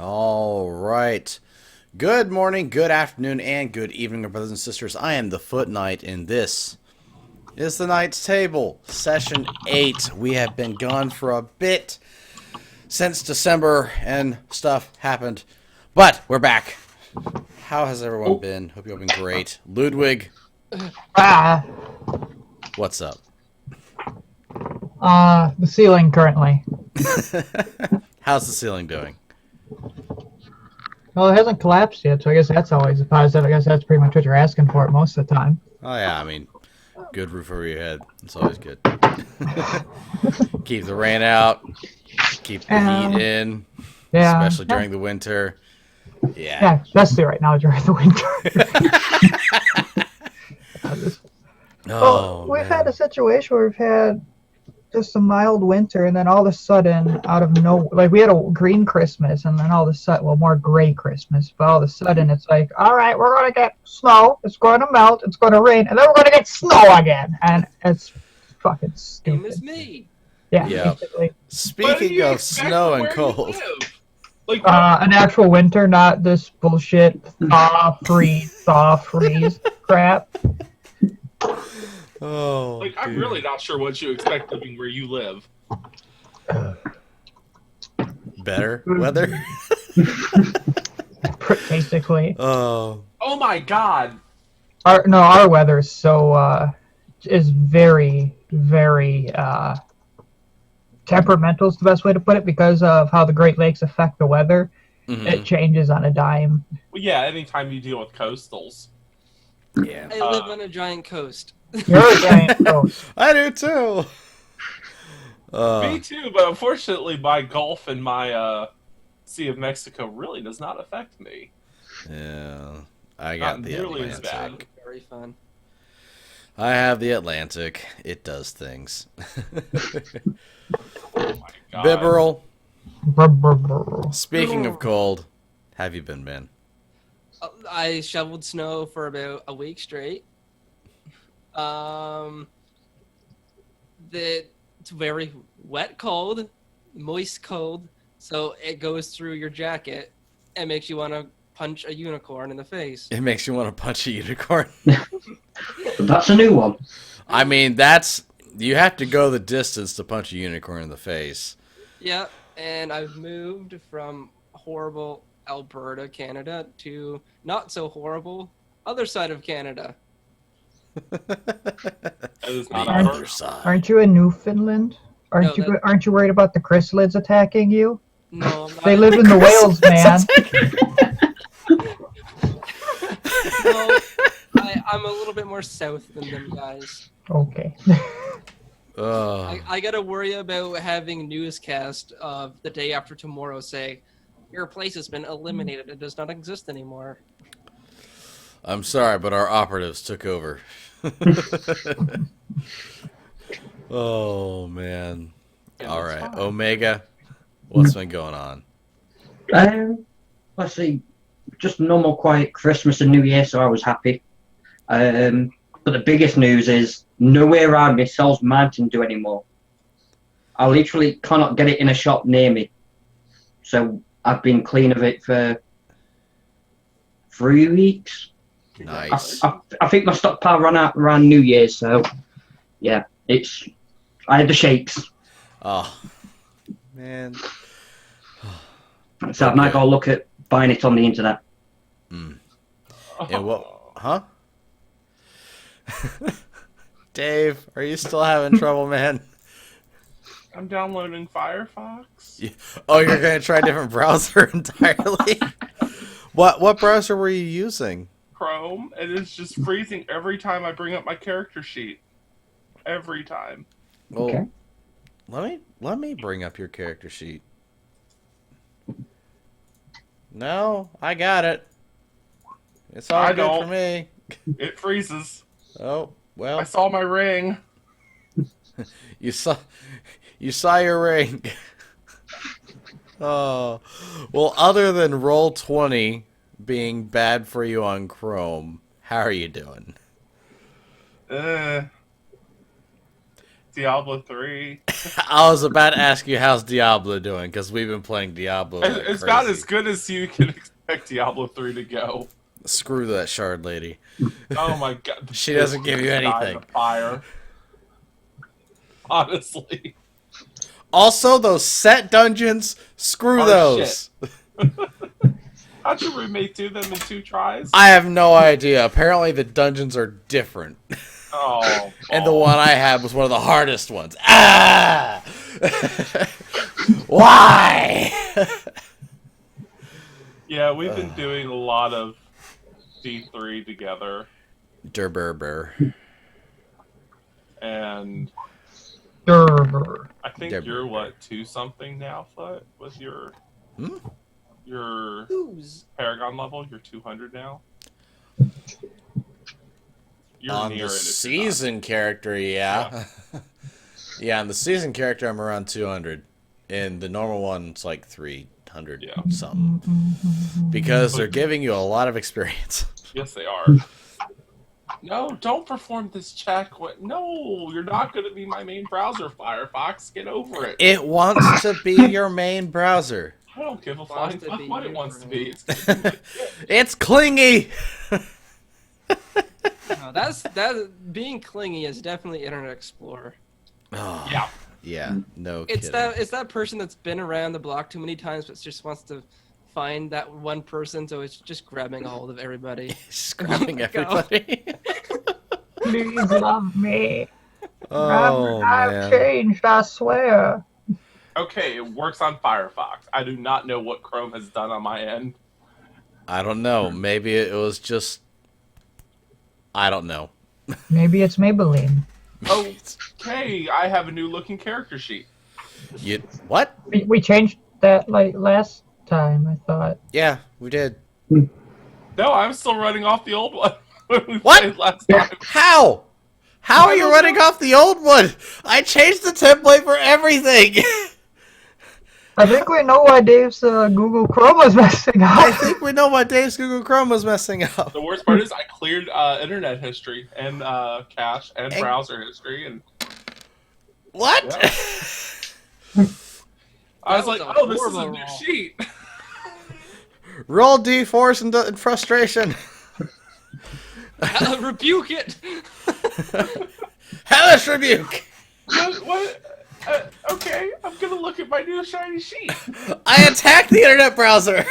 All right. Good morning, good afternoon, and good evening, my brothers and sisters. I am the Foot Knight, and this is the Knight's Table, Session 8. We have been gone for a bit since December, and stuff happened. But we're back. How has everyone been? Hope you've all been great. Ludwig, Ah, what's up? the ceiling currently. How's the ceiling doing? Well, it hasn't collapsed yet, so I guess that's always a positive. I guess that's pretty much what you're asking for most of the time. Oh, yeah, I mean, good roof over your head. It's always good. Keep the rain out. Keep the heat in. Yeah. Especially during the winter. Yeah, especially right now during the winter. Oh, we've man. had a situation where we've had just a mild winter, and then all of a sudden, out of no, like we had a green Christmas, and then all of a sudden, well, more gray Christmas, but all of a sudden it's like, all right, we're going to get snow, it's going to melt, it's going to rain, and then we're going to get snow again, and it's fucking Same stupid. as me. Yeah, Yeah. basically. What do Speaking you of expect snow and where you cold. live? Like, An actual winter, not this bullshit thaw, freeze crap. Oh, like I'm dude. really not sure what you expect living where you live. Better weather? Basically. Oh. Oh my god! Our weather is so is very, very temperamental is the best way to put it, because of how the Great Lakes affect the weather. Mhm. It changes on a dime. Well, yeah, anytime you deal with coastals. Yeah. I live on a giant coast. You're a giant coast. I do too. Me too, but unfortunately my Gulf and my Sea of Mexico really does not affect me. Yeah. I got Not the nearly as Atlantic. Very fun. I have the Atlantic. It does things. Oh my god. Bibberl, Brr, brr, brr. speaking of cold, have you been, man? I shoveled snow for about a week straight. It's very wet cold, moist cold, so it goes through your jacket and makes you want to punch a unicorn in the face. It makes you want to punch a unicorn. That's a new one. I mean, you have to go the distance to punch a unicorn in the face. Yeah, and I've moved from horrible Alberta, Canada, to not so horrible other side of Canada. That is The not Aren't- other side. Aren't you in Newfoundland? Aren't No, you worried about the chrysalids attacking you? No, I'm not. They live in the whales, man. No, I'm a little bit more south than them guys. Okay. Oh. I gotta worry about having newscast of the day after tomorrow say, your place has been eliminated. It does not exist anymore. I'm sorry, but our operatives took over. Oh, man. Yeah, All that's right. fine. Omega, what's been going on? Let's see, just normal quiet Christmas and New Year, so I was happy. But the biggest news is nowhere around me sells Mountain Dew anymore. I literally cannot get it in a shop near me. So I've been clean of it for 3 weeks. Nice. I think my stockpile ran out around New Year's, so yeah, I had the shakes. Oh, man. So I might Okay. go look at buying it on the internet. And what? Huh? Dave, are you still having trouble, man? I'm downloading Firefox. Yeah. Oh, you're gonna try a different browser entirely? What browser were you using? Chrome, and it's just freezing every time I bring up my character sheet. Every time. Well, Okay. let me bring up your character sheet. No, I got it. It's all I good don't. for me. It freezes. Oh, I well, saw my ring. you saw your ring. Oh, well, other than Roll20 being bad for you on Chrome, how are you doing? Diablo 3. I was about to ask you how's Diablo doing, because we've been playing Diablo like It's about crazy. as good as you can expect Diablo 3 to go. Screw that shard lady. Oh my god. the She doesn't give you sky in anything. the Fire. Honestly. Also, those set dungeons, screw Oh, those. How'd your roommate do them in 2 tries? I have no idea. Apparently, the dungeons are different. Oh. And the one I had was one of the hardest ones. Ah! Why? Yeah, we've been doing a lot of D3 together. Durburber. And Durr. I think They're you're bigger. what, 2 something now, Foot? With your Who's Paragon level? You're 200 now? You're On near the it. if you're not. season character, yeah. Yeah, on the season character, I'm around 200. And the normal one, it's like 300 Yeah. something. Because they're giving you a lot of experience. Yes, they are. No, don't perform this check. What? No, you're not going to be my main browser, Firefox. Get over it. It wants to be your main browser. I don't give a Wants flying to fuck be what it your wants to brain. be. It's gonna be like it. It's clingy. no, that being clingy is definitely Internet Explorer. Oh, Yeah. yeah, no It's kidding. that person that's been around the block too many times, but just wants to find that one person, so it's just grabbing a hold of everybody. Screaming Go. everybody. Please love me. Oh, I've man. changed, I swear. Okay, it works on Firefox. I do not know what Chrome has done on my end. I don't know. Maybe it was just... I don't know. Maybe it's Maybelline. Okay, I have a new looking character sheet. You... What? We changed that like last time, I thought. Yeah, we did. No, I'm still running off the old one. when we What? played last time. How? How are I you don't running know. off the old one? I changed the template for everything. I think we know why Dave's Google Chrome was messing I up. think we know why Dave's Google Chrome was messing up. The worst part is I cleared internet history and cache and And- browser history, and What? I was That was like, a "Oh, this is a horrible new roll. sheet." Roll D4 and frustration. Rebuke it. Hellish rebuke. What? Okay, I'm gonna look at my new shiny sheet. I attacked the internet browser.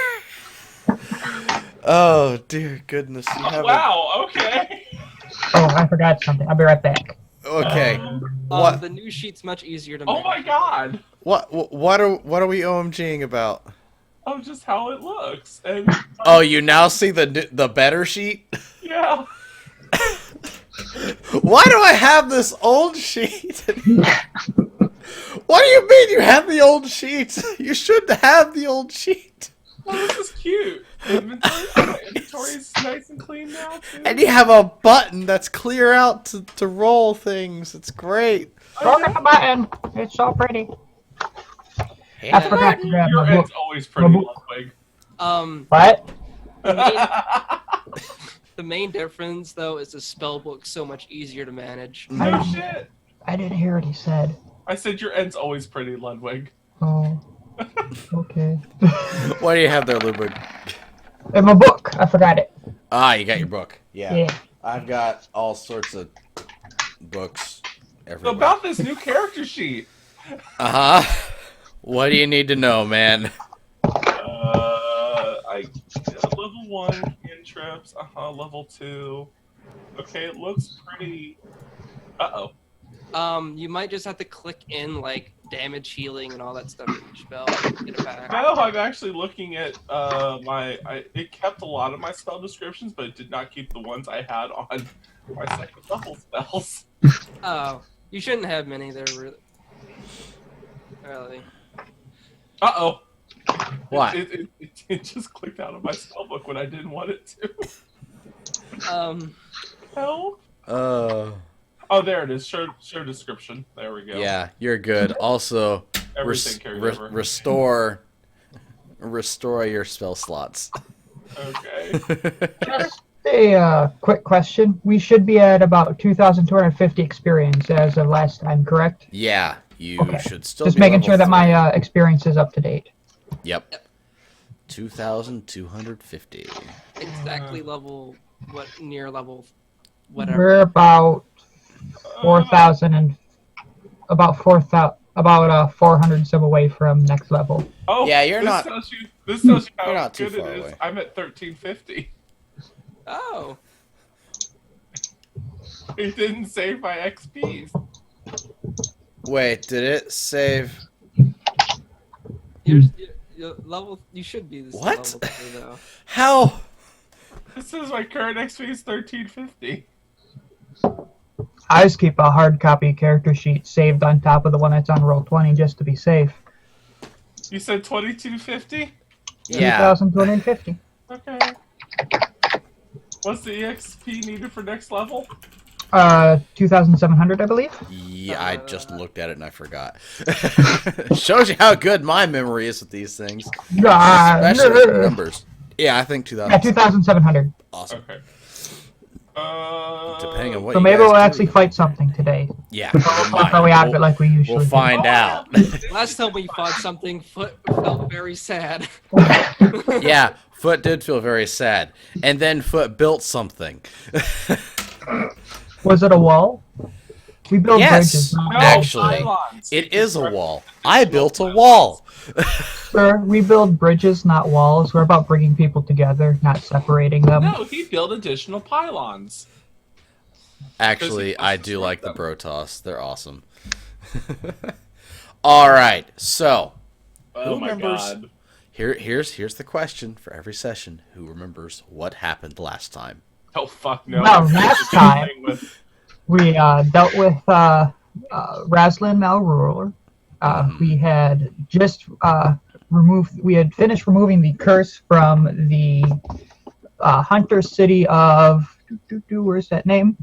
Oh dear goodness. You have Wow. Okay. Oh, I forgot something. I'll be right back. Okay. What? The new sheet's much easier to Oh make. my god. What are we OMGing about? Oh, just how it looks, and Oh, you now see the better sheet? yeah. Why do I have this old sheet? What do you mean you have the old sheet? You should have the old sheet. Oh, this is cute. My inventory's nice and clean now too. And you have a button that's clear out to roll things. It's great. Look at the button. It's so pretty. I Yeah. forgot to grab Your my book. end's always pretty, My book. Ludwig. What? The main difference, though, is the spell book's so much easier to manage. No shit. I didn't hear what he said. I said your end's always pretty, Ludwig. Oh. Okay. What do you have there, Ludwig? In my book. I forgot it. Ah, you got your book. Yeah. Yeah. I've got all sorts of books everywhere. About this new character sheet. Uh-huh. What do you need to know, man? I level 1 cantrips. Level 2. Okay, it looks pretty. Uh-oh. You might just have to click in like damage healing and all that stuff for each spell to get it back. No, I'm actually looking at it kept a lot of my spell descriptions, but it did not keep the ones I had on my second level spells. Oh, you shouldn't have many there, really. Uh-oh. What? It just clicked out of my spellbook when I didn't want it to. Help. Oh, there it is. Show description. There we go. Yeah, you're good. Also, Everything carried over. restore your spell slots. Okay. A quick question. We should be at about 2,250 experience as of last time, correct? Yeah, you Okay. should still Just be making level sure that 3. my experience is up to date. Yep. 2,250. Exactly level, near level, whatever. We're about 4,000 and about 4,000, about 400 some away from next level. Oh, Yeah, you're this not- Tells you, this tells you how You're not too good it far is. away. I'm at 1350. Oh, It didn't save my XPs. Wait, did it save? your level. You should be this What? level 3 though. How? It says my current XP is 1350. I just keep a hard copy character sheet saved on top of the one that's on Roll20 just to be safe. You said 2250? Yeah. 2,250. Okay. What's the EXP needed for next level? 2,700, I believe. Yeah, I just looked at it and I forgot. Shows you how good my memory is with these things. Especially with numbers. Yeah, I think 2,000. Yeah, 2,700. Awesome. Okay. Depending on what So you maybe guys we'll do. actually fight something today. Yeah. Or are we out of it like we usually We'll do? find out. Last time we fought something, Foot felt very sad. Yeah, Foot did feel very sad. And then Foot built something. Was it a wall? We built Yes. bridges. No, Actually, pylons. It is a wall. I built a wall. Sir, we build bridges, not walls. We're about bringing people together, not separating them. No, he built additional pylons. Actually, I do like the Brotoss. They're awesome. All right, so Oh Who my remembers- god. here's the question for every session: who remembers what happened last time? Oh fuck no. Well, last time- We dealt with Raslin Malruler. We had just we had finished removing the curse from the hunter city of. Where's that name?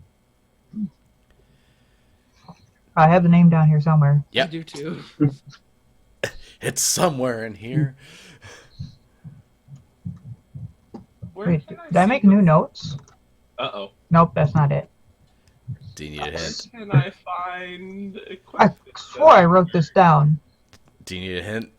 I have the name down here somewhere. Yep. I do too. It's somewhere in here. Wait, did I make new notes? Uh-oh. Nope, that's not it. Do you need a hint? Can I find I equipment? swore I wrote this down. Do you need a hint?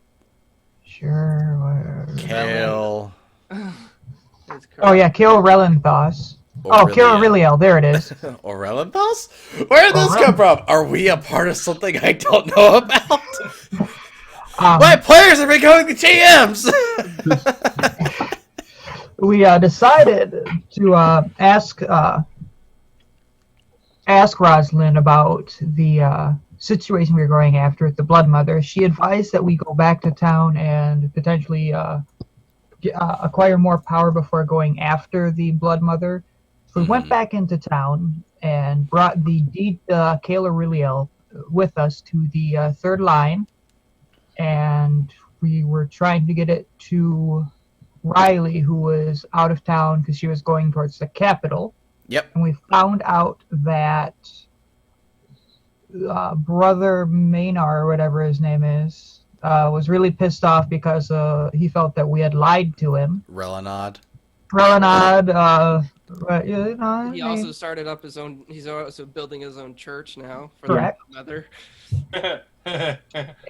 Sure. Where... Kale. That's Oh yeah, Kill Relenthos. Oh, Kill Aureliel. There it is. Orellenpals? Where did this come from? Are we a part of something I don't know about? My players are becoming the GMs! We decided to ask Rosalind about the situation we were going after at the Blood Mother. She advised that we go back to town and potentially acquire more power before going after the Blood Mother. So we went back into town and brought the deed Kayla Riliel with us to the third line, and we were trying to get it to Riley, who was out of town because she was going towards the capital. Yep. And we found out that Brother Maynard, or whatever his name is, was really pissed off because he felt that we had lied to him. Relenad. Relenad, He also started up his own. He's also building his own church now for Correct. the mother.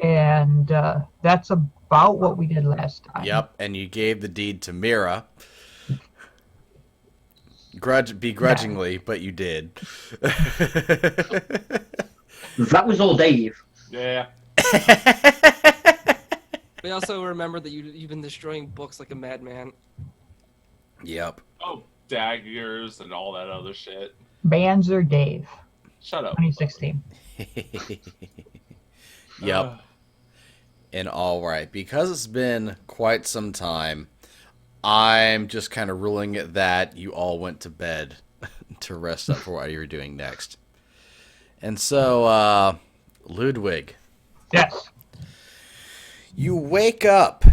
and that's about what we did last time. Yep, and you gave the deed to Mira. Begrudgingly, but you did. That was all Dave. Yeah. We also remember that you've been destroying books like a madman. Yep. Oh, daggers and all that other shit. Banzer Dave, Shut up. 2016. Yep. And all right, because it's been quite some time, I'm just kind of ruling it that you all went to bed to rest up for what you were doing next. And so, Ludwig, Yes. you wake up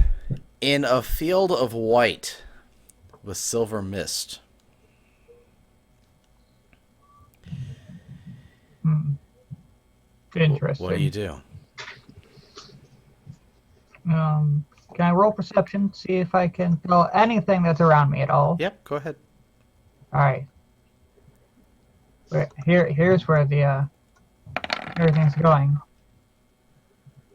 in a field of white with silver mist. Interesting. What do you do? Can I roll perception, see if I can tell anything that's around me at all? Yep, go ahead. All right. Here's where the everything's going.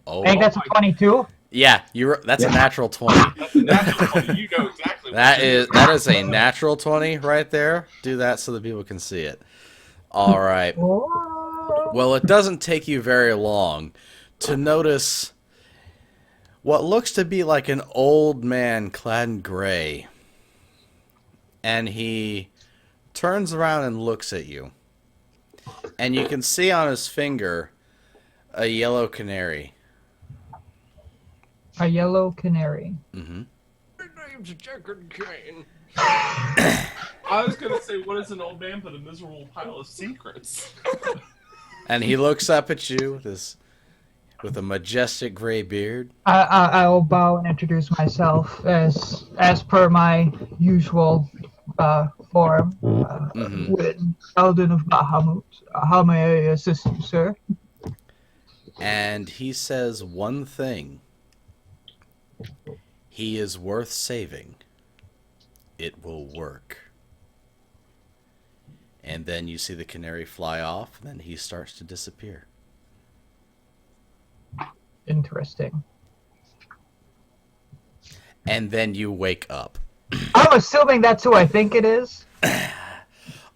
Oh, I think that's a 22. yeah, that's a natural 20. That's a natural 20. You know exactly what That you're is a natural 20 right there. Do that so that people can see it. All right. Whoa. Well, it doesn't take you very long to notice what looks to be like an old man clad in gray. And he turns around and looks at you. And you can see on his finger a yellow canary. A yellow canary. Mm-hmm. My name's Checkered Cane. I was gonna say, what is an old man but a miserable pile of secrets? And he looks up at you with a majestic gray beard. I will bow and introduce myself as per my usual form. With Eldon of Bahamut. How may I assist you, sir? And he says one thing. He is worth saving. It will work. And then you see the canary fly off, and then he starts to disappear. Interesting. And then you wake up. I'm assuming that's who I think it is.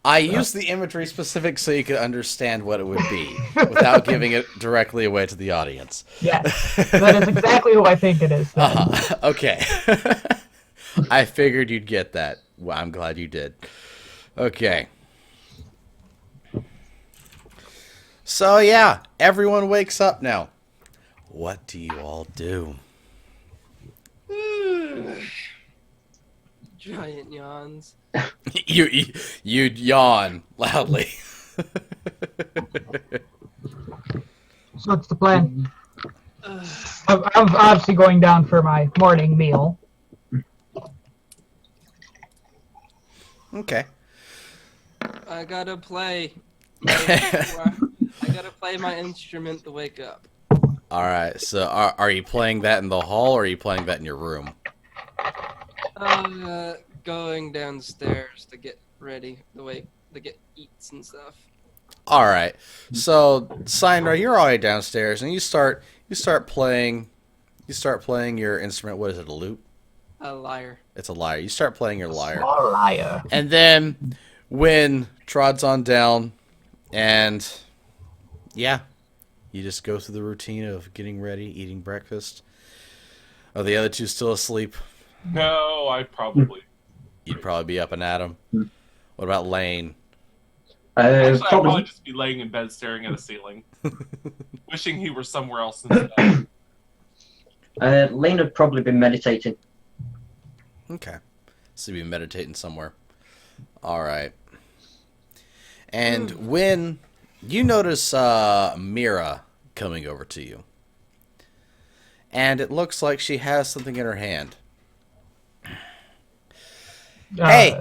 I used the imagery specific so you could understand what it would be without giving it directly away to the audience. Yes, that is exactly who I think it is. Then. Okay. I figured you'd get that. Well, I'm glad you did. Okay. So, yeah, everyone wakes up now. What do you all do? Giant yawns. You yawn loudly. So what's the plan? I'm obviously going down for my morning meal. Okay. I gotta play. I gotta play my instrument to wake up. All right. So, are you playing that in the hall, or are you playing that in your room? Going downstairs to get ready to get eats and stuff. All right. So, Sindra, you're already downstairs, and you start playing your instrument. What is it? A lute? A liar. It's a lyre. You start playing your lyre. Small liar. And then when Trod's on down, and yeah, you just go through the routine of getting ready, eating breakfast. Are the other two still asleep? No, You'd probably be up and at 'em. What about Lane? Actually, I'd Probably. probably just be laying in bed staring at a ceiling. Wishing he were somewhere else instead. Lane had probably been meditating. Okay. So you'd be meditating somewhere. All right. And when you notice Mira coming over to you, and it looks like she has something in her hand. Hey,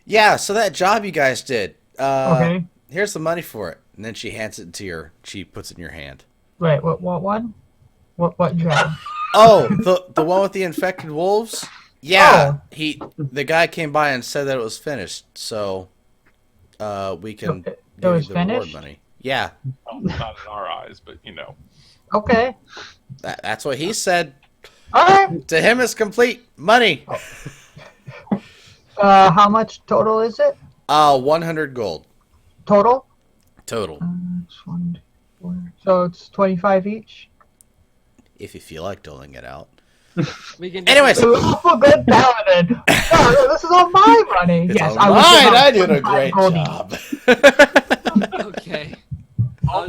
yeah, so that job you guys did, Okay. here's the money for it. And then she hands it to she puts it in your hand. Wait, what one? What job? Oh, the one with the infected wolves? Yeah, Oh. the guy came by and said that it was finished, so we can It give was you the reward finished? money. Yeah, Well, not in our eyes, but you know. Okay. that's what he said. All right. To him, it's complete money. How much total is it? 100 gold Total? total. It's 1, 2, 4. So it's 25 each. If you feel like doling it out. We can. Anyways. Awful good paladin. No, this is all my money. It's Yes, all would give mine. up I did a 25 great gold each. job. Okay. I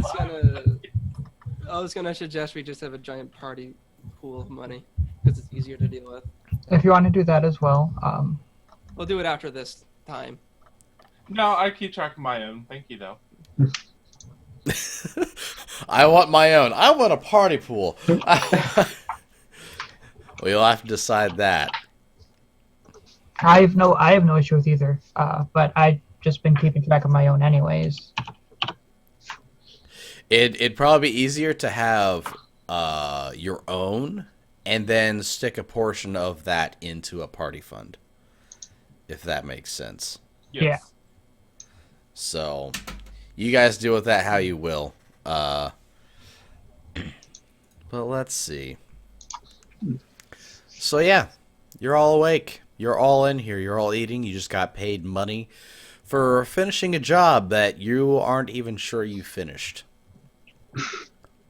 was gonna suggest we just have a giant party pool of money because it's easier to deal with. If you want to do that as well. We'll do it after this time. No, I keep track of my own. Thank you, though. I want my own. I want a party pool. Well, you'll have to decide that. I have no issue with either. But I've just been keeping track of my own anyways. It'd probably be easier to have your own and then stick a portion of that into a party fund. if that makes sense. Yes. Yeah. So, you guys deal with that how you will. But let's see. So yeah, you're all awake. You're all in here. You're all eating. You just got paid money for finishing a job that you aren't even sure you finished.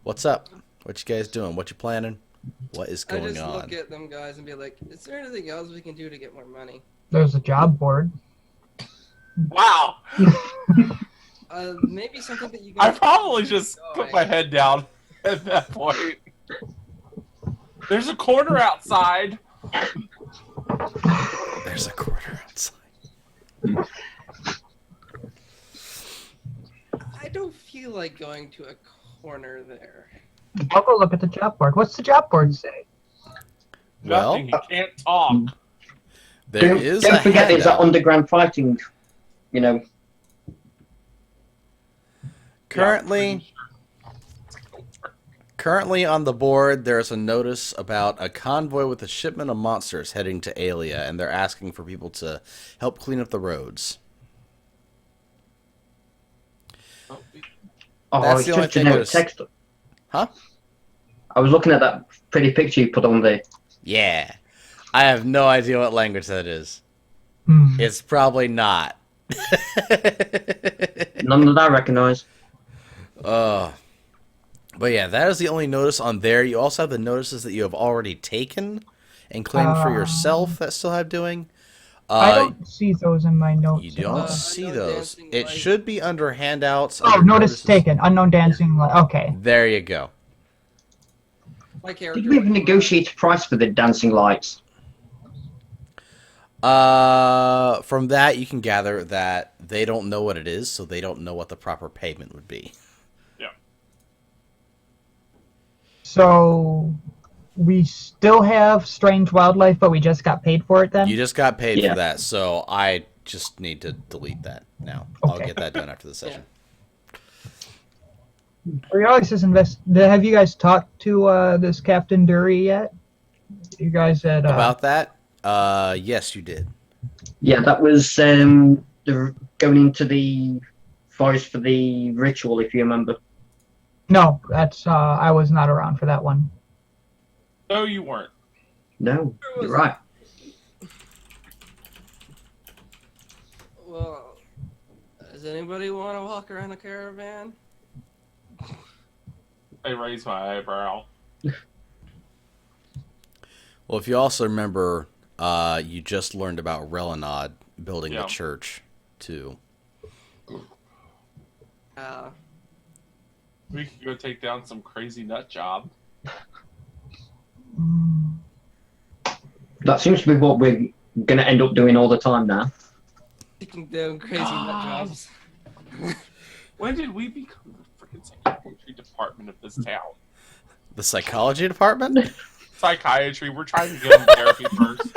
What's up? What you guys doing? What you planning? What is I going just on? look at them guys and be like, is there anything else we can do to get more money? There's a job board. Wow. Maybe something that you I guys probably just enjoy. put my head down at that point. There's a corner outside. There's a quarter outside. I don't feel like going to a corner there. I'll go look at the job board. What's the job board say? Well, Nothing. He can't talk. there is Don't a forget there's that handout. underground fighting, you know. Currently on the board, there's a notice about a convoy with a shipment of monsters heading to Aelia, and they're asking for people to help clean up the roads. Oh, That's it's the only just thing generic that is- text. Huh? I was looking at that pretty picture you put on there. Yeah. I have no idea what language that is. Hmm. It's probably not. None that I recognise. But yeah, that is the only notice on there. You also have the notices that you have already taken and claimed for yourself that still have doing. I don't see those in my notes. You at all. don't see Unknown those. Dancing It Light. should be under handouts. Oh, under notice notices. taken. Unknown dancing. Okay. There you go. My character. Did we even negotiate a price for the dancing lights? From that, you can gather that they don't know what it is, so they don't know what the proper payment would be. So we still have strange wildlife, but we just got paid for it then? You just got paid Yeah. for that, so I just need to delete that now. I'll Okay. get that done after the session. Have you guys talked to this Captain Dury yet? You guys at About that? Yes, you did. Yeah, that was going into the forest for the ritual, if you remember. No, that's I was not around for that one. No, you weren't. No, you're right. Well, does anybody want to walk around a caravan? I raised my eyebrow. Well, if you also remember, you just learned about Relinod building Yeah. a church, too. We could go take down some crazy nut job. That seems to be what we're going to end up doing all the time now. Taking down crazy nut jobs. When did we become the freaking psychiatry department of this town? The psychology department? Psychiatry. We're trying to give them therapy first.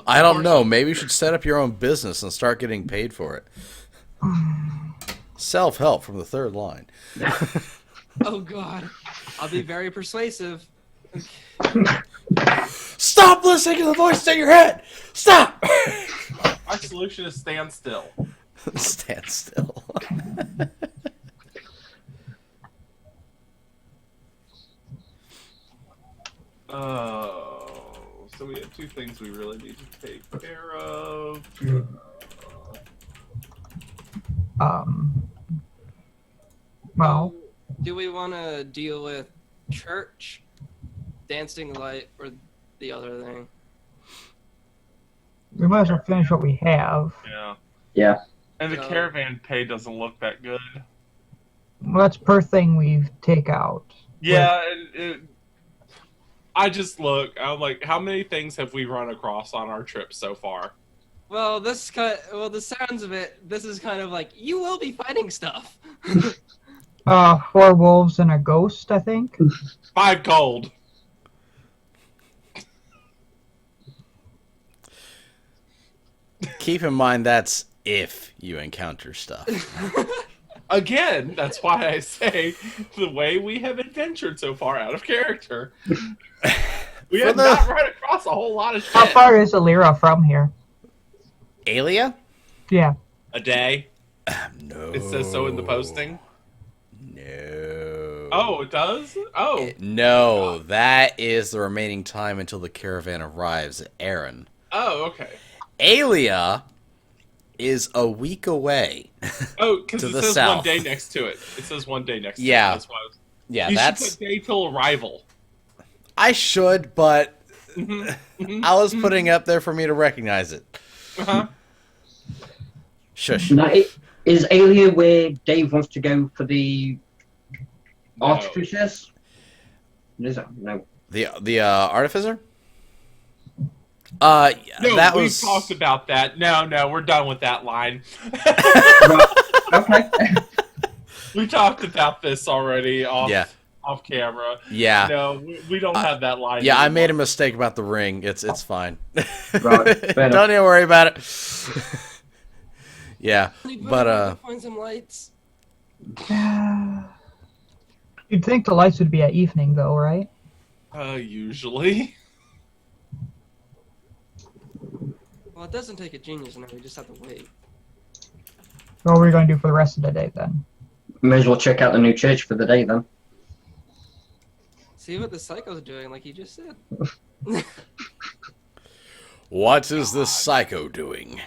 I don't know. Maybe you should set up your own business and start getting paid for it. Self-help from the third line. Oh god. I'll be very persuasive. Stop listening to the voice in your head! Stop! My solution is stand still. Stand still. Oh, so we have two things we really need to take care of. Well, Do we want to deal with church, dancing light, or the other thing? we might as well finish what we have. Yeah. Yeah. And the So- caravan pay doesn't look that good. Well, that's per thing we take out. Yeah, I just look. I'm like, how many things have we run across on our trip so far? Well, the sounds of it, this is kind of like, you will be fighting stuff. 4 wolves and a ghost, I think. 5 gold. Keep in mind that's if you encounter stuff. Again, that's why I say the way we have adventured so far out of character. We have not run across a whole lot of shit. How far is Alira from here? Alia? Yeah. A day. No. It says so in the posting. No. Oh, it does? Oh. No, that is the remaining time until the caravan arrives at Aaron. Oh, okay. Alia is a week away. Oh, because To it the says south. 1 day next to it. It says 1 day next to it. Yeah. That's why I was... Yeah, you that's... should put day till arrival. I should, but Mhm. I was putting it up there for me to recognize it. Uh-huh. Shush. Now, is Alia where Dave wants to go for the No. artificers? Is that no? The artificer? No, that we've was... talked about that. No, we're done with that line. Okay. Uh, We talked about this already off camera. Yeah. No, we don't have that line. Yeah, I anymore. made a mistake about the ring. It's fine. Right, fair Don't even worry about it. Yeah, Anybody but wanna find some lights. You'd think the lights would be at evening, though, right? Usually. Well, it doesn't take a genius now. We just have to wait. What are we going to do for the rest of the day, then? May as well check out the new church for the day then. See what the psycho's doing, like he just said. what is this psycho doing?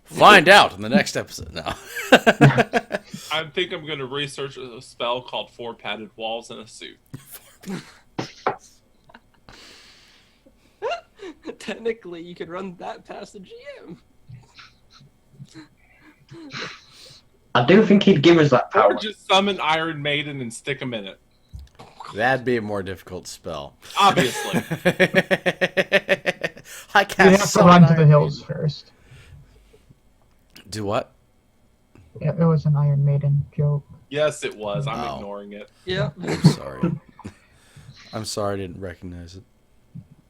Find out in the next episode. No. I think I'm going to research a spell called 4 Padded Walls in a Suit. Technically, you could run that past the GM. I do think he'd give us that Or power. just summon Iron Maiden and stick him in it. That'd be a more difficult spell. Obviously. I You cast have to summon run to the Iron hills Maiden. first. Do what? Yeah, it was an Iron Maiden joke. Yes, it was. I'm Oh. ignoring it. Yeah. I'm sorry. I'm sorry I didn't recognize it.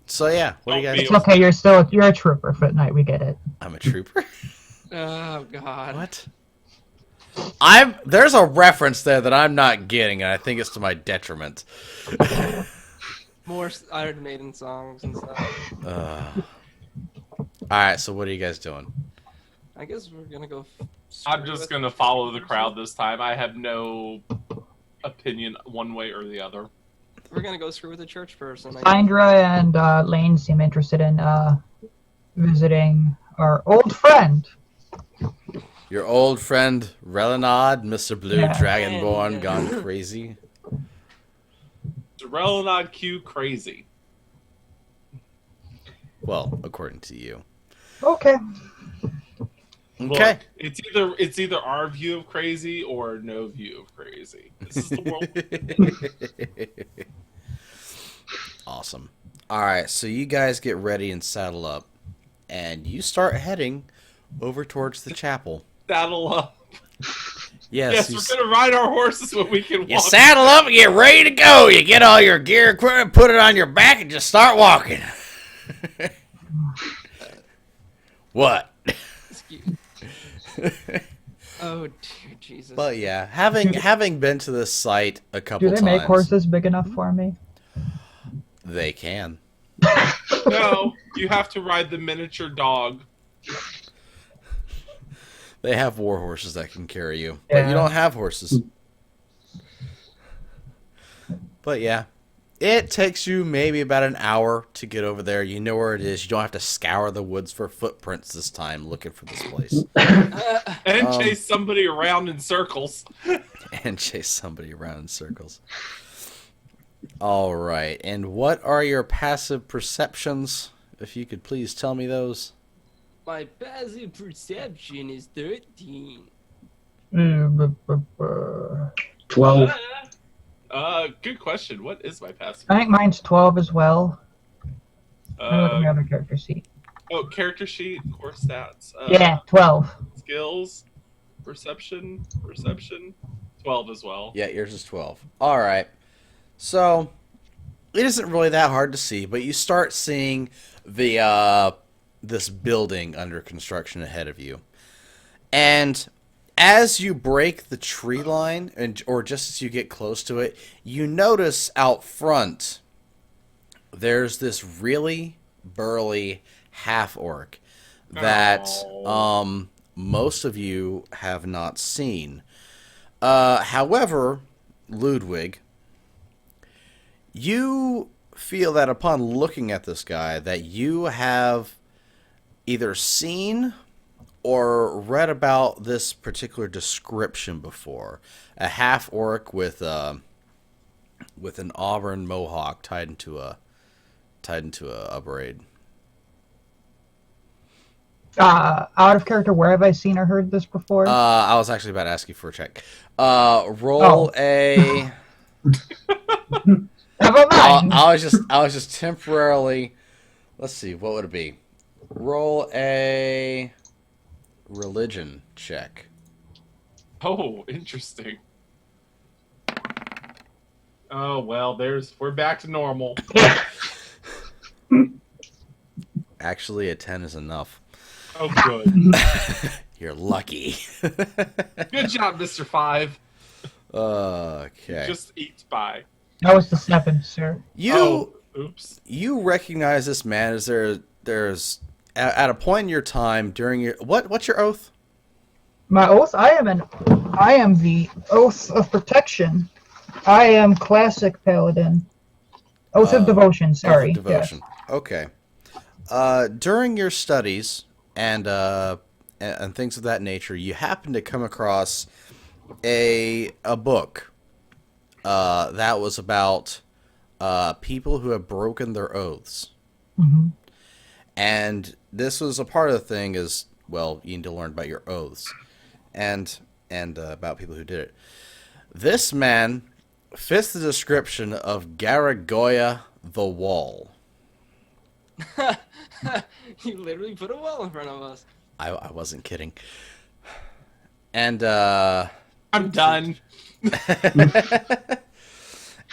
So yeah, what do you Don't guys? be- It's okay, you're a trooper, Foot Knight, we get it. I'm a trooper. Oh God. What? There's a reference there that I'm not getting, and I think it's to my detriment. More Iron Maiden songs and stuff. All right, so what are you guys doing? I guess we're gonna go. I'm just going to follow the crowd this time. I have no opinion one way or the other. We're gonna go screw with the church person. Sandra and Lane seem interested in visiting our old friend. Your old friend Relinod, Mr. Blue Yeah. Dragonborn, Yeah. gone crazy. Relinod Q crazy. Well, according to you. Okay. Okay. Look, it's either our view of crazy or no view of crazy. This is the world. Awesome. All right, so you guys get ready and saddle up, and you start heading over towards the chapel. Saddle up. Yes, Yes, we're gonna ride our horses when we can walk. you saddle up and get ready to go. You get all your gear equipment, put it on your back, and just start walking. What? Excuse- Oh dear Jesus. But yeah, having been to this site a couple Do they times, make horses big enough for me? they can. No, you have to ride the miniature dog. They have war horses that can carry you, but you Yeah. don't have horses. But yeah, it takes you maybe about an hour to get over there. You know where it is. You don't have to scour the woods for footprints this time looking for this place And Um, chase somebody around in circles. and chase somebody around in circles. All right, and what are your passive perceptions? If you could please tell me those. My passive perception is 13. 12. Good question. What is my passive? I think mine's 12 as well. Let me look at my other character sheet. Character sheet, core stats. Yeah, 12. Skills, perception, 12 as well. Yeah, yours is 12. All right. So, it isn't really that hard to see, but you start seeing the this building under construction ahead of you. And as you break the tree line, or just as you get close to it, you notice out front there's this really burly half-orc that Oh. most of you have not seen. However, Ludwig, you feel that upon looking at this guy that you have either seen or read about this particular description before. A half-orc with an auburn mohawk tied into a braid. Out of character, where have I seen or heard this before? I was actually about to ask you for a check. Roll a. Never mind. I was just temporarily. Let's see, what would it be? Roll a religion check. Oh, interesting. Oh well, we're back to normal. Actually, a 10 is enough. Oh, good. You're lucky. Good job, Mr. 5. Okay. Just eats by. That was the 7, sir. Oops. You recognize this man as there's at a point in your time during your what's your oath? My oath? I am the Oath of Protection. I am classic paladin. Oath of Devotion, sorry. Oath of Devotion. Yes. Okay. During your studies and things of that nature, you happen to come across a book that was about people who have broken their oaths. Mm-hmm. And this was a part of the thing is, well, you need to learn about your oaths and about people who did it. This man fits the description of Garagoya the Wall. You literally put a wall in front of us. I wasn't kidding. And I'm done.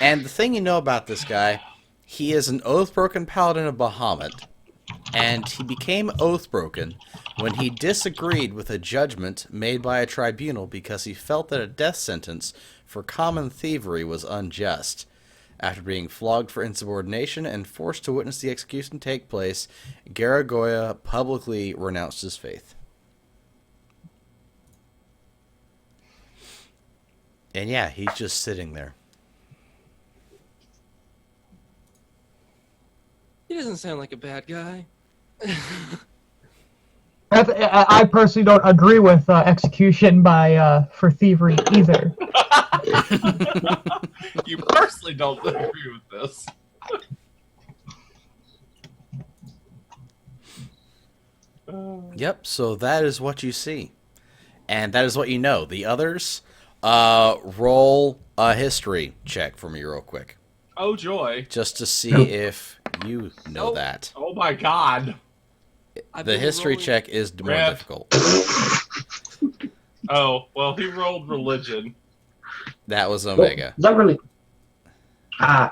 and the thing you know about this guy, he is an oath-broken paladin of Bahamut, and he became oath-broken when he disagreed with a judgment made by a tribunal because he felt that a death sentence for common thievery was unjust. After being flogged for insubordination and forced to witness the execution take place, Garagoya publicly renounced his faith. And yeah, he's just sitting there. He doesn't sound like a bad guy. I personally don't agree with execution for thievery either. You personally don't agree with this. Yep, so that is what you see. And that is what you know. The others, roll a history check for me real quick. Oh, joy. Just to see if you know that. Oh, my God. The history check is more difficult. Oh, well, he rolled religion. That was Omega. Is that really?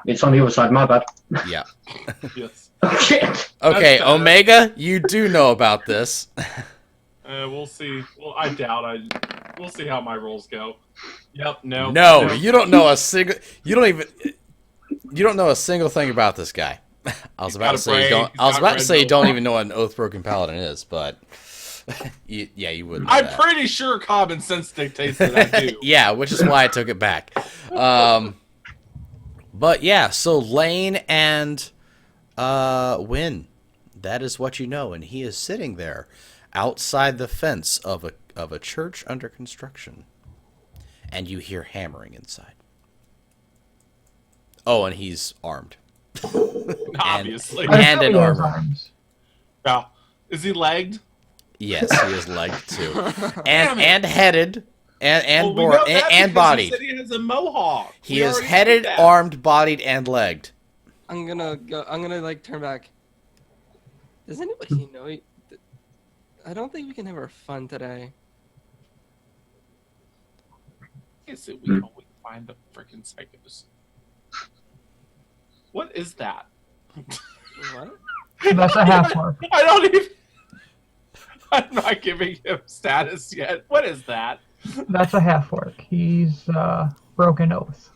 It's on the other side, my bad. Yeah. Yes. Oh, shit. Okay, That's Omega, you do know about this. We'll see. Well, I doubt we'll see how my rolls go. Yep, no. No, you don't know a single... You don't know a single thing about this guy. I was about to say you don't even know what an Oath-Broken Paladin is, but... you wouldn't know I'm that. pretty sure common sense dictates that I do. Yeah, which is why I took it back. But yeah, so Lane and Wynn, that is what you know, and he is sitting there outside the fence of a church under construction, and you hear hammering inside. Oh, and he's armed. Obviously. And in armor. Yeah. Is he legged? Yes, he is legged too, and headed, and bodied. He said he has a mohawk. He is headed, armed, bodied, and legged. I'm gonna like turn back. Does anybody know? I don't think we can have our fun today. Is it we always find the freaking psychos? What is that? What? That's a half mark. I don't even. I'm not giving him status yet. What is that? That's a half orc. He's broken oath.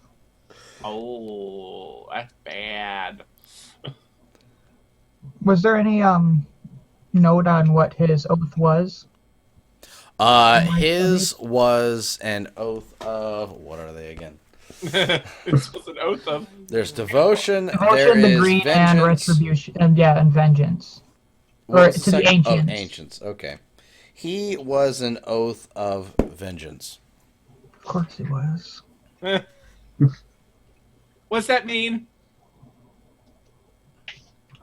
Oh, that's bad. Was there any note on what his oath was? His was an oath of, what are they again? This was an oath of. There's devotion. There Devotion, the is green, vengeance. and retribution, and vengeance. What Or was the to the second? Oh, ancients. ancients. Okay. He was an oath of vengeance. Of course he was. What's that mean?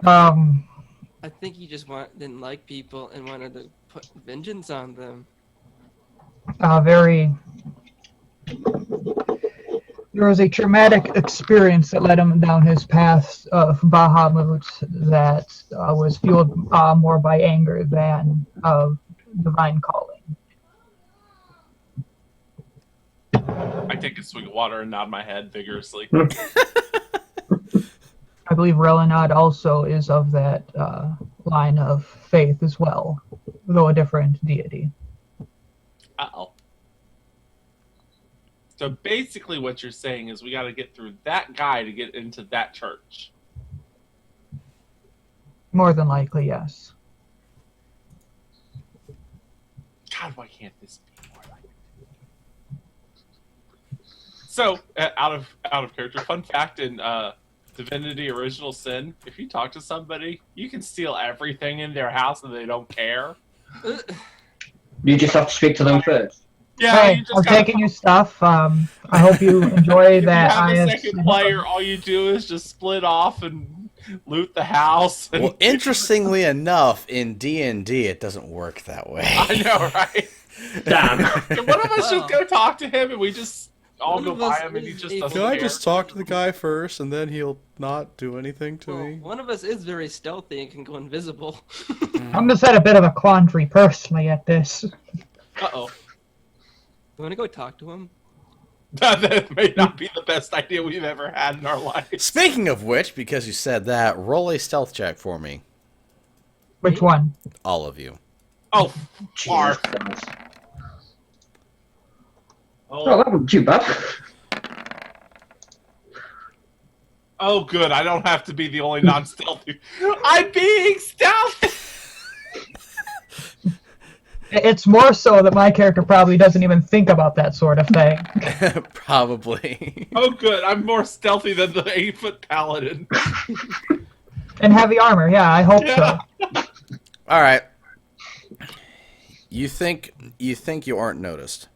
I think he just didn't like people and wanted to put vengeance on them. There was a traumatic experience that led him down his path of Bahamut that was fueled more by anger than of divine calling. I take a swig of water and nod my head vigorously. I believe Relinad also is of that line of faith as well, though a different deity. Uh-oh. So basically what you're saying is we got to get through that guy to get into that church. More than likely, yes. God, why can't this be more like it? So, out of character, fun fact in Divinity Original Sin, if you talk to somebody, you can steal everything in their house and they don't care. You just have to speak to them first. Yeah, Hey, you just I'm gotta- taking your stuff. I hope you enjoy if that. you have a second player, all you do is just split off and loot the house. And Well, interestingly enough, in D&D, it doesn't work that way. I know, right? Damn. Can one of us Wow. just go talk to him and we just all One go of by us him and he is just able- doesn't Can I care? just talk to the guy first, and then he'll not do anything to Well, me? one of us is very stealthy and can go invisible. I'm just at a bit of a quandary personally at this. Uh-oh. You want to go talk to him? That may not be the best idea we've ever had in our life. Speaking of which, because you said that, roll a stealth check for me. Which one? All of you. Oh, Jesus Mark. Christ. Oh, Oh, that wasn't too bad. oh, good. I don't have to be the only non-stealthy. I'm being stealthy! It's more so that my character probably doesn't even think about that sort of thing. Probably. Oh, good. I'm more stealthy than the 8-foot paladin. And heavy armor, yeah, I hope Yeah. so. All right. You think you aren't noticed?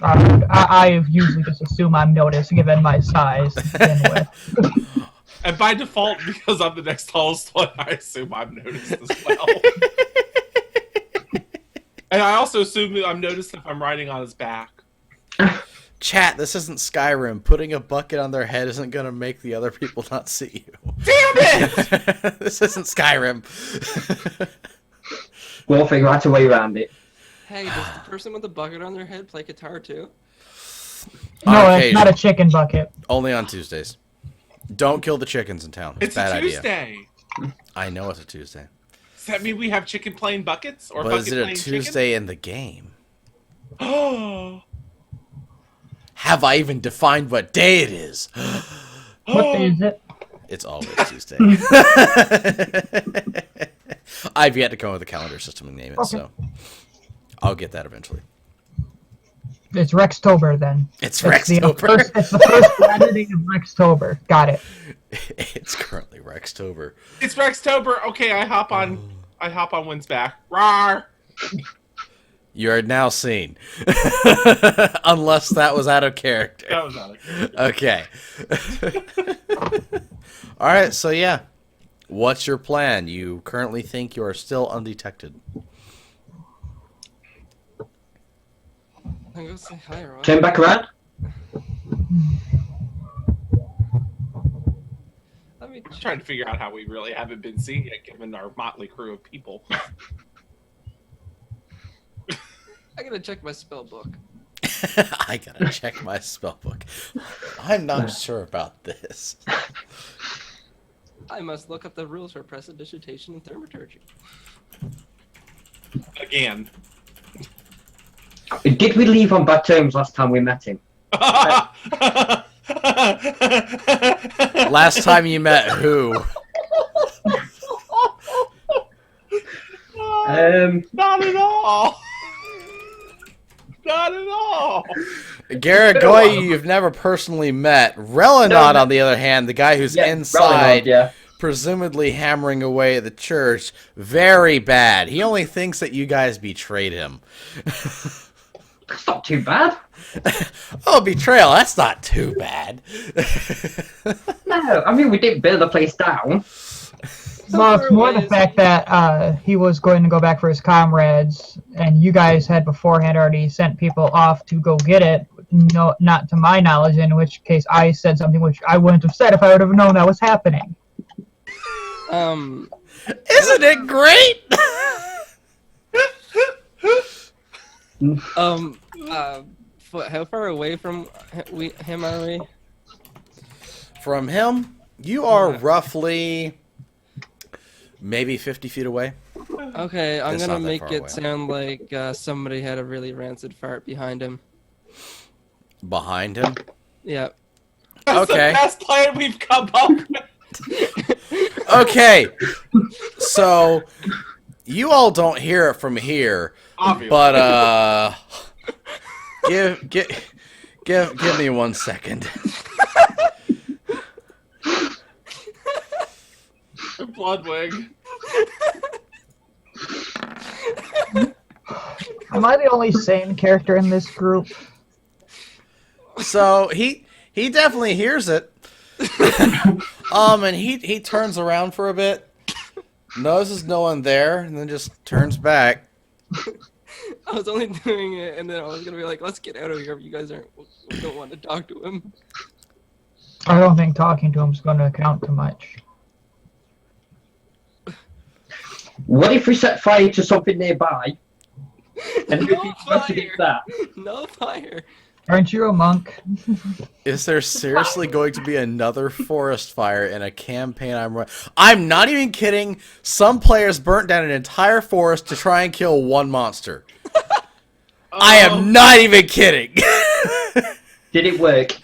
I usually just assume I'm noticed given my size to begin with. And by default, because I'm the next tallest one, I assume I'm noticed as well. And I also assume that I'm noticed if I'm riding on his back. Chat, this isn't Skyrim. Putting a bucket on their head isn't going to make the other people not see you. Damn it! This isn't Skyrim. We'll figure out a way around it. Hey, does the person with the bucket on their head play guitar too? On No, it's occasion. not a chicken bucket. Only on Tuesdays. Don't kill the chickens in town. It's Bad a idea. Tuesday. I know it's a Tuesday. Does that mean we have chicken playing buckets? Or But bucket is it a playing Tuesday in the game? Oh. Have I even defined what day it is? What day is it? It's always Tuesday. I've yet to come up with a calendar system and name it, so I'll get that eventually. It's Rextober then. It's It's the Rextober. it's the first Saturday of Rextober. Got it. It's currently Rextober. It's Rextober. Okay, I hop on Wynn's back. Rawr! You are now seen. Unless that was out of character. That was out of character. Okay. All right, so yeah. What's your plan? You currently think you are still undetected. I'll go say hi, Roy. Turn back around. Let me I'm trying to figure out how we really haven't been seen yet, given our motley crew of people. I gotta check my spell book. I gotta check my spellbook. I'm not sure about this. I must look up the rules for prestidigitation and thaumaturgy. Again. Did we leave on bad terms last time we met him? Last time you met who? Not at all. Not at all. Garagoy, you've never personally met. Relinod, on the other hand, the guy who's inside, Relinod, presumably hammering away at the church, very bad. He only thinks that you guys betrayed him. That's not too bad. Oh, betrayal, that's not too bad. No, I mean, we didn't burn the place down. Well, it's more the fact that he was going to go back for his comrades, and you guys had beforehand already sent people off to go get it. No, not to my knowledge, in which case I said something which I wouldn't have said if I would have known that was happening. Isn't it great? How far away from him are we? From him, you are roughly maybe 50 feet away. Okay, I'm It's gonna not that make far it away. sound like somebody had a really rancid fart behind him. Behind him? Yeah. That's Okay. the best plan we've come up with. Okay. So, you all don't hear it from here, Obviously. but give me 1 second. Bloodwing. Am I the only sane character in this group? So he definitely hears it. And he turns around for a bit, notices no one there, and then just turns back. I was only doing it, and then I was gonna be like, "Let's get out of here. If you guys don't want to talk to him." I don't think talking to him is going to account to much. What if we set fire to something nearby? And No if he that? No fire. Aren't you a monk? Is there seriously going to be another forest fire in a campaign I'm running? I'm not even kidding. Some players burnt down an entire forest to try and kill one monster. I am not even kidding. Did it work?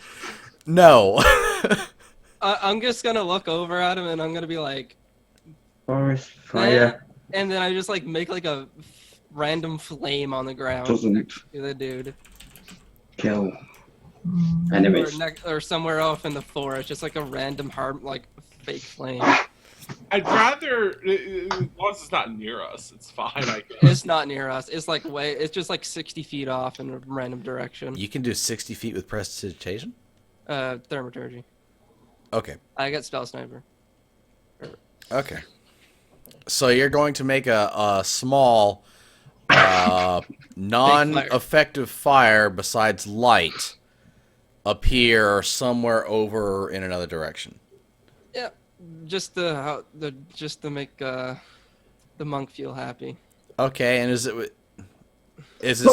No. I'm just gonna look over at him, and I'm gonna be like, Forest fire and then I just like make like a random flame on the ground doesn't next to the dude, kill Mm, enemies. or somewhere off in the forest, just like a random like fake flame. I'd rather, as long as it's not near us, it's fine, I guess. It's not near us. It's like it's just like 60 feet off in a random direction. You can do 60 feet with prestidigitation? Thaumaturgy. Okay. I got spell sniper. Okay. So you're going to make a small, non-effective fire besides light appear somewhere over in another direction. Yeah, just to make the monk feel happy. Okay, and is it It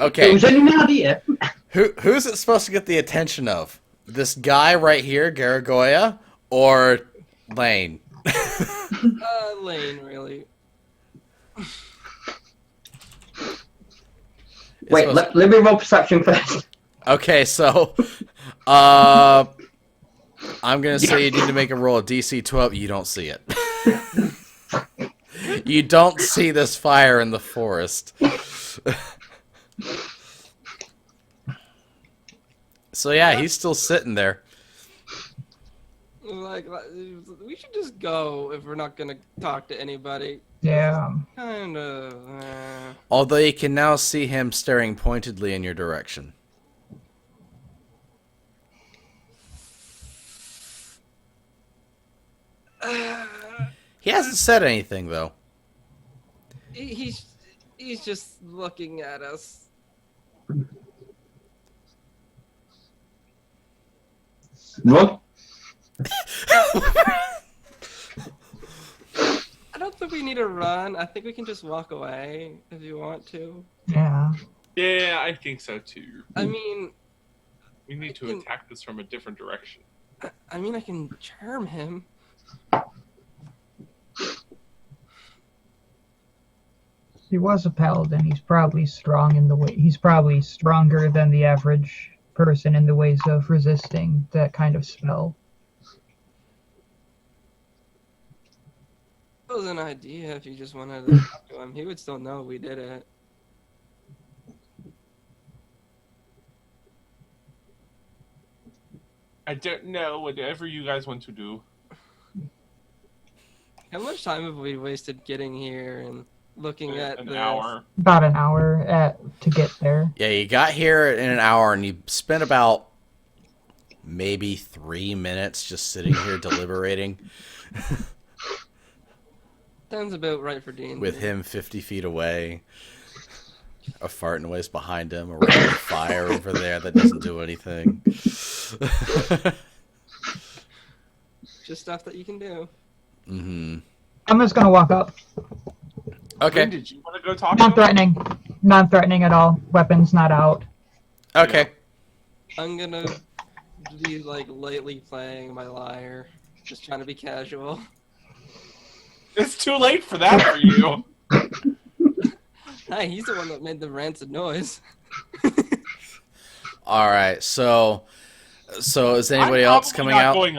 okay? was only an idea. Who's it supposed to get the attention of? This guy right here, Garagoya, or Lane? Lane, really. Wait, let me roll perception first. Okay, so, I'm gonna say you need to make a roll of DC 12. You don't see it. You don't see this fire in the forest. So yeah, he's still sitting there. Like, we should just go if we're not gonna talk to anybody. yeah. Kind of. Although you can now see him staring pointedly in your direction. He hasn't said anything though. He's just looking at us. Run. I don't think we need to run. I think we can just walk away if you want to. Yeah. Yeah, I think so too. I mean, We need to attack this from a different direction. I mean, I can charm him. He was a paladin. He's probably strong in the way. He's probably stronger than the average person in the ways of resisting that kind of spell. was an idea if you just wanted to talk to him. He would still know we did it. I don't know. Whatever you guys want to do. How much time have we wasted getting here and looking at An this? hour. About an hour to get there. Yeah, you got here in an hour, and you spent about maybe 3 minutes just sitting here deliberating. Sounds about right for Dean. With him 50 feet away, a fart noise behind him, a random fire over there that doesn't do anything. Just stuff that you can do. Mm-hmm. I'm just gonna walk up. Okay. When did you want to go talk to him? Non-threatening. Non-threatening at all. Weapons not out. Okay. I'm gonna be like lightly playing my lyre, just trying to be casual. It's too late for that for you. Hey, he's the one that made the rancid noise. All right. So is anybody I'm else probably coming not out? Going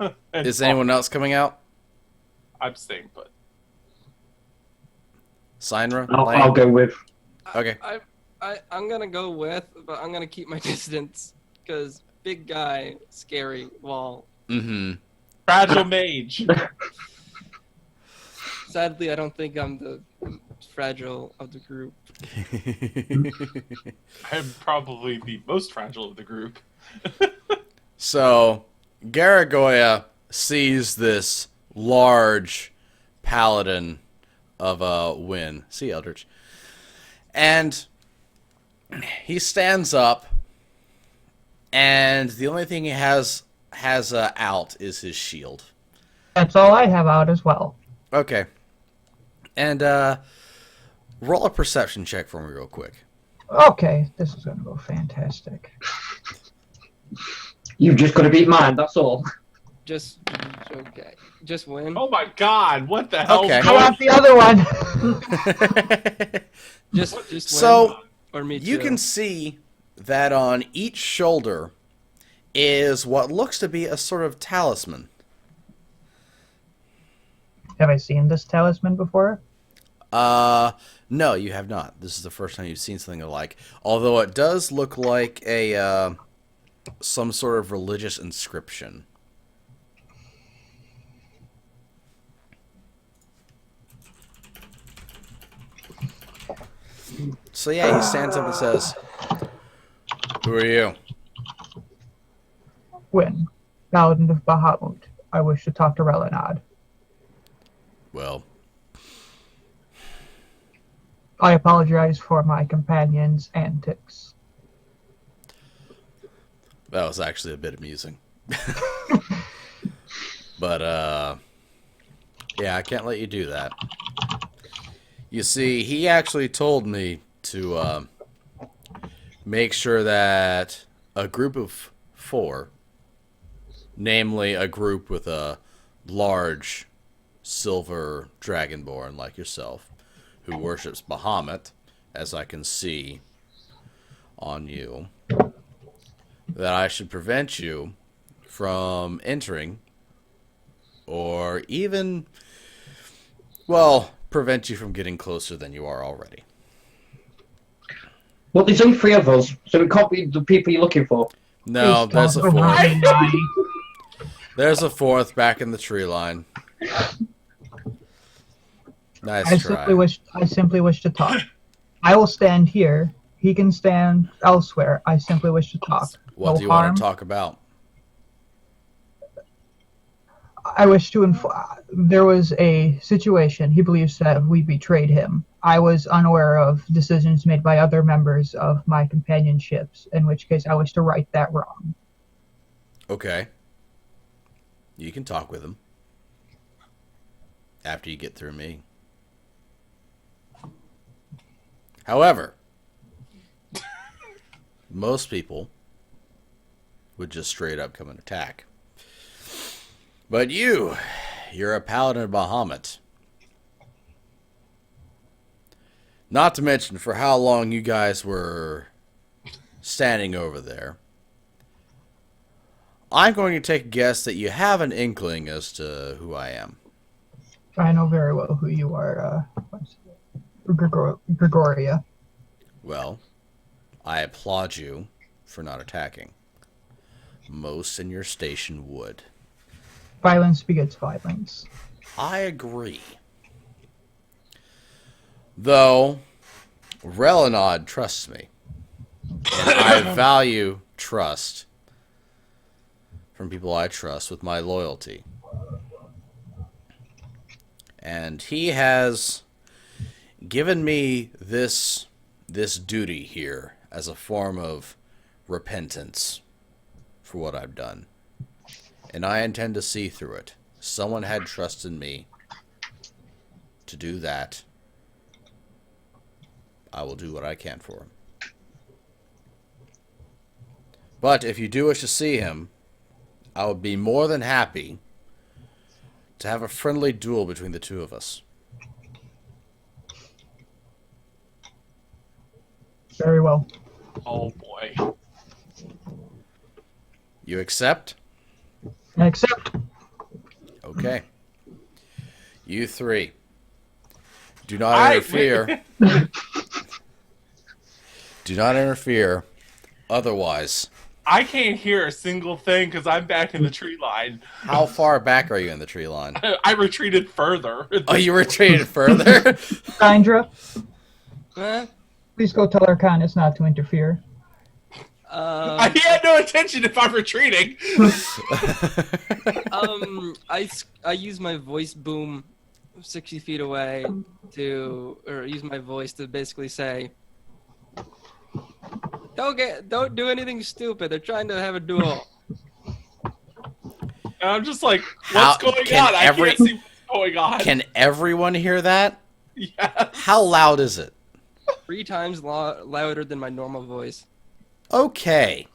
up. Is anyone else coming out? I'm staying put. Synra? I'll Lane? go with. Okay. I'm gonna go with, but I'm gonna keep my distance because big guy, scary wall. Mm-hmm. Fragile mage. Sadly, I don't think I'm the fragile of the group. I'm probably the most fragile of the group. So, Garagoya sees this large paladin of a Wynn. See, Eldritch. And he stands up, and the only thing he has out is his shield. That's all I have out as well. Okay. And roll a perception check for me real quick. Okay, this is gonna go fantastic. You've just got to beat mine, that's all. Just okay. Just win. Oh my god, what the hell? Okay. I want the other one. Just win. So, Or me too. you can see that on each shoulder is what looks to be a sort of talisman. Have I seen this talisman before? No, you have not. This is the first time you've seen something alike. Although it does look like a some sort of religious inscription. So yeah, he stands up and says, "Who are you?" Wynn, Paladin of Bahamut. I wish to talk to Relinad. Well, I apologize for my companion's antics. that was actually a bit amusing. But, yeah, I can't let you do that. You see, he actually told me to make sure that a group of 4, namely a group with a large silver dragonborn like yourself, who worships Bahamut, as I can see on you, that I should prevent you from entering, or even, well, prevent you from getting closer than you are already. Well, there's only 3 of us, so it can't be the people you're looking for. No, Please there's a don't 4th. remind me. There's a 4th back in the tree line. Nice I try. simply wish to talk. I will stand here. He can stand elsewhere. I simply wish to talk. What No do you harm. want to talk about? I wish to there was a situation. He believes that we betrayed him. I was unaware of decisions made by other members of my companionships, in which case I wish to right that wrong. Okay. You can talk with him. After you get through me. However, most people would just straight up come and attack. But you're a paladin of Bahamut. Not to mention for how long you guys were standing over there. I'm going to take a guess that you have an inkling as to who I am. I know very well who you are, Gregoria. Well, I applaud you for not attacking. Most in your station would. Violence begets violence. I agree. Though, Relinod trusts me. And I value trust from people I trust with my loyalty. And he has given me this duty here as a form of repentance for what I've done. And I intend to see through it. Someone had trusted me to do that. I will do what I can for him. But if you do wish to see him, I would be more than happy to have a friendly duel between the two of us. Very well. Oh boy. You accept? I accept. Okay. You three. Do not interfere. Do not interfere. Otherwise. I can't hear a single thing because I'm back in the tree line. How far back are you in the tree line? I retreated further. Oh, you retreated further? Sandra, Huh? please go tell Arcanus not to interfere. I had no intention if I'm retreating. I use my voice boom 60 feet away or use my voice to basically say, don't do anything stupid. They're trying to have a duel. And I'm just like, what's going on? I can't see what's going on. Can everyone hear that? Yes. How loud is it? 3 times louder than my normal voice. Okay.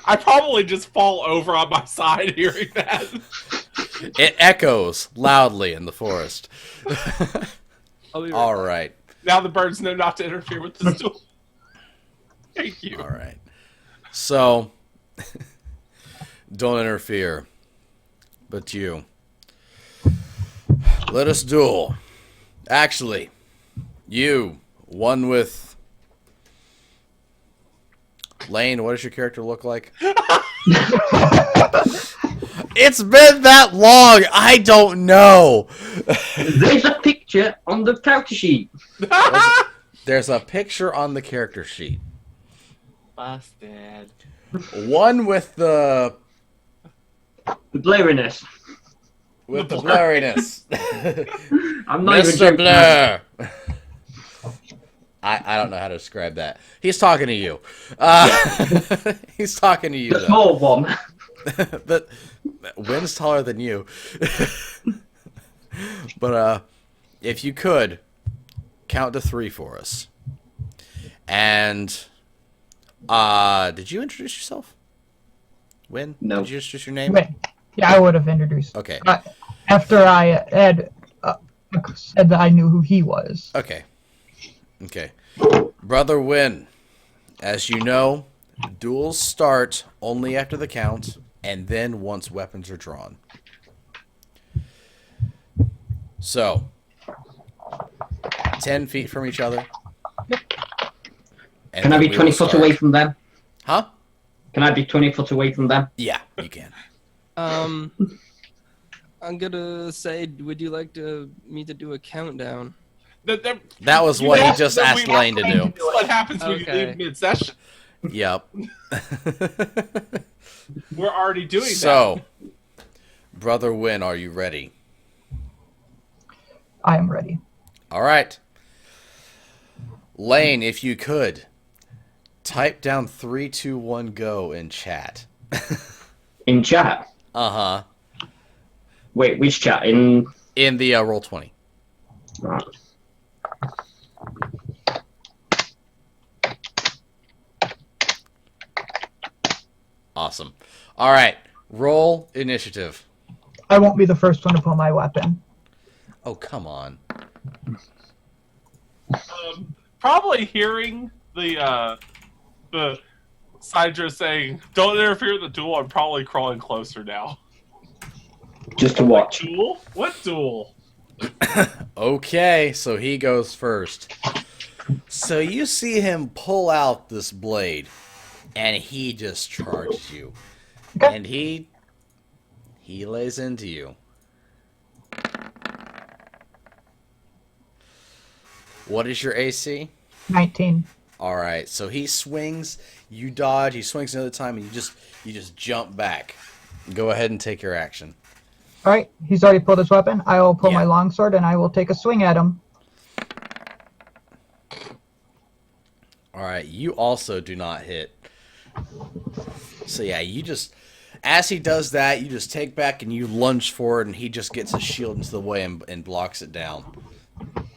I probably just fall over on my side hearing that. It echoes loudly in the forest. I'll be right All back. right. Now the birds know not to interfere with this duel. Thank you. All right. So, don't interfere. But you. Let us duel. Actually, you, one with... Lane, what does your character look like? It's been that long. I don't know. There's a picture on the character sheet. There's a picture on the character sheet. Busted. One with the The blurriness. blurriness. I'm not even Mr. joking. Blur. I don't know how to describe that. He's talking to you. He's talking to you. The Though. small one. But Wynn's taller than you. But if you could count to 3 for us. And did you introduce yourself? Wynn? No. Did you introduce your name? Wait, yeah, I would have introduced. Okay. After I had said that I knew who he was. Okay. Okay. Brother Wynn, as you know, duels start only after the count, and then once weapons are drawn. So, 10 feet from each other. And Can I then be we 20 will foot start. away from them? Huh? Can I be 20 foot away from them? Yeah, you can. I'm gonna say, would you like me to do a countdown? That was what he just asked Lane to do. What happens when you Okay. leave mid-session? Yep. We're already doing So, Brother Wynn, are you ready? I am ready. All right. Lane, if you could, type down 3, 2, 1, go in chat. In chat? Uh-huh. Wait, which chat? In... In the Roll20. Right. Awesome. All right. Roll initiative. I won't be the first one to pull my weapon. Oh, come on. that. Probably hearing the Sidra saying, "Don't interfere with the duel," I'm probably crawling closer now. just to watch. Duel? What duel? Okay, so he goes first. So you see him pull out this blade, and he just charges you. Okay. And he lays into you. What is your AC? 19. All right, so he swings, you dodge, he swings another time, and you just jump back. Go ahead and take your action. All right, he's already pulled his weapon. I will pull Yeah. my longsword and I will take a swing at him. All right, you also do not hit. So yeah, you just, as he does that, you just take back and you lunge forward, and he just gets his shield into the way and blocks it down.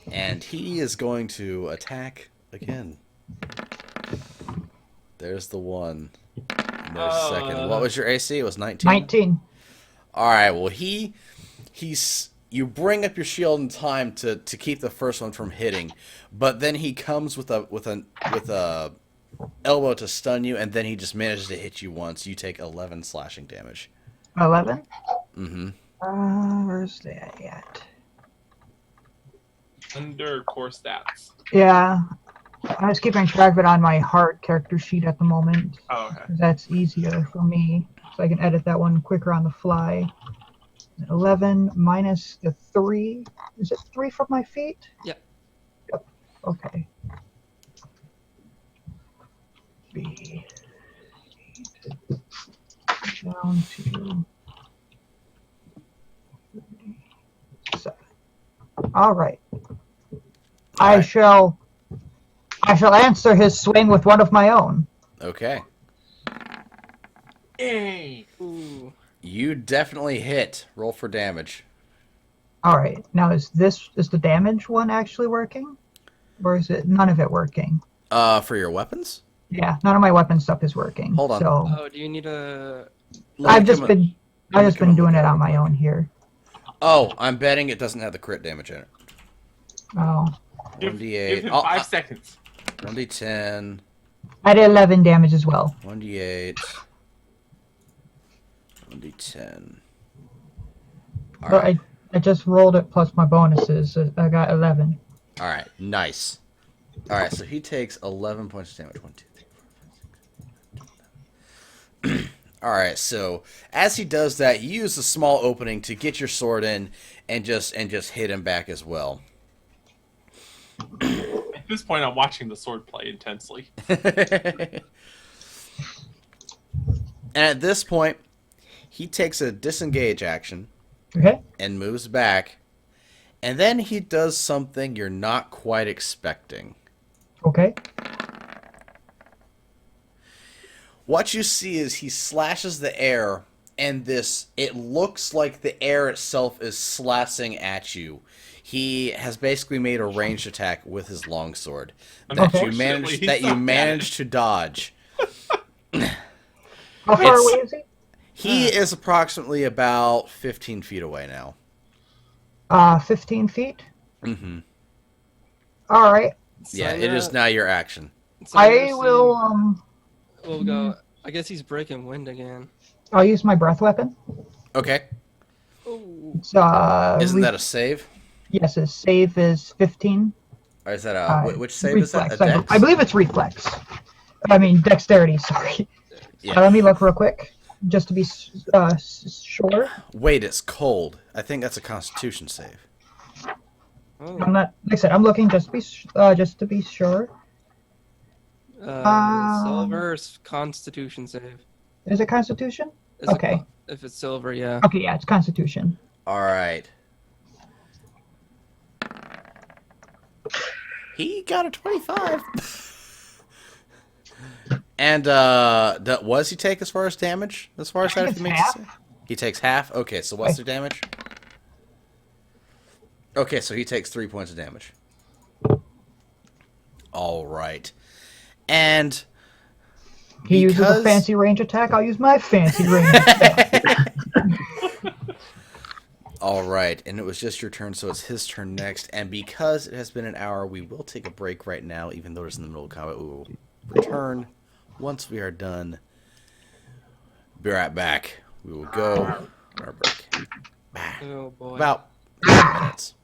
And he is going to attack again. There's the one. And there's the second. What was your AC? It was 19? 19. All right. Well, you bring up your shield in time to keep the first one from hitting, but then he comes with a elbow to stun you, and then he just manages to hit you once. You take 11 slashing damage. 11? Mm-hmm. Where's that at? Under core stats. Yeah. I was keeping track of it on my heart character sheet at the moment. Oh, okay. 'Cause that's easier for me. So I can edit that one quicker on the fly. 11 minus the 3. Is it 3 from my feet? Yep. Yep. Okay. B. Down to 7. All right. I right. shall answer his swing with one of my own. Okay. Hey. Ooh. You definitely hit. Roll for damage. All right. Now is the damage one actually working, or is it none of it working? For your weapons? Yeah, none of my weapon stuff is working. Hold on. So Oh, do you need a? I've just been come doing look it at on it. my own here. Oh, I'm betting it doesn't have the crit damage in it. Oh, Give 1d8. him Oh, 5 seconds. 1d10. I did 11 damage as well. 1d8. 1d10. All But right. I just rolled it plus my bonuses. So I got 11. All right. Nice. All right. So he takes 11 points of damage. 1, 2, 3, 4, 5, 6, 7. All right. So as he does that, you use the small opening to get your sword in and just hit him back as well. At this point, I'm watching the sword play intensely. And at this point, he takes a disengage action Okay. and moves back. And then he does something you're not quite expecting. Okay. What you see is he slashes the air, and it looks like the air itself is slashing at you. He has basically made a ranged attack with his longsword that you Unfortunately, managed to dodge. How far away is he? He is approximately about 15 feet away now. 15 feet. Mm-hmm. All right. Yeah, it is now your action. I will. We'll go. I guess he's breaking wind again. I'll use my breath weapon. Okay. Ooh. It's, Isn't that a save? Yes, his save is 15. Or is that a which save reflex. is that? A dex? I believe it's reflex. I mean dexterity. Sorry. Yeah. Let me look real quick, just to be sure. Wait, it's cold. I think that's a Constitution save. Oh. I'm not. Like I said, I'm looking just to be sure. Silver's Constitution save. Is it Constitution? Is it Okay. if it's silver, yeah. Okay, yeah, it's Constitution. All right. He got a 25. And what does he take as far as damage? As far as that, if he makes half. it? He takes half. Okay, so what's the damage? Okay, so he takes 3 points of damage. All right, and He uses a fancy range attack. I'll use my fancy range attack. all right, and it was just your turn, so it's his turn next. And because it has been an hour, we will take a break right now, even though it's in the middle of combat. We will return once we are done. Be right back. We will go on our break. Oh boy. About 10 minutes.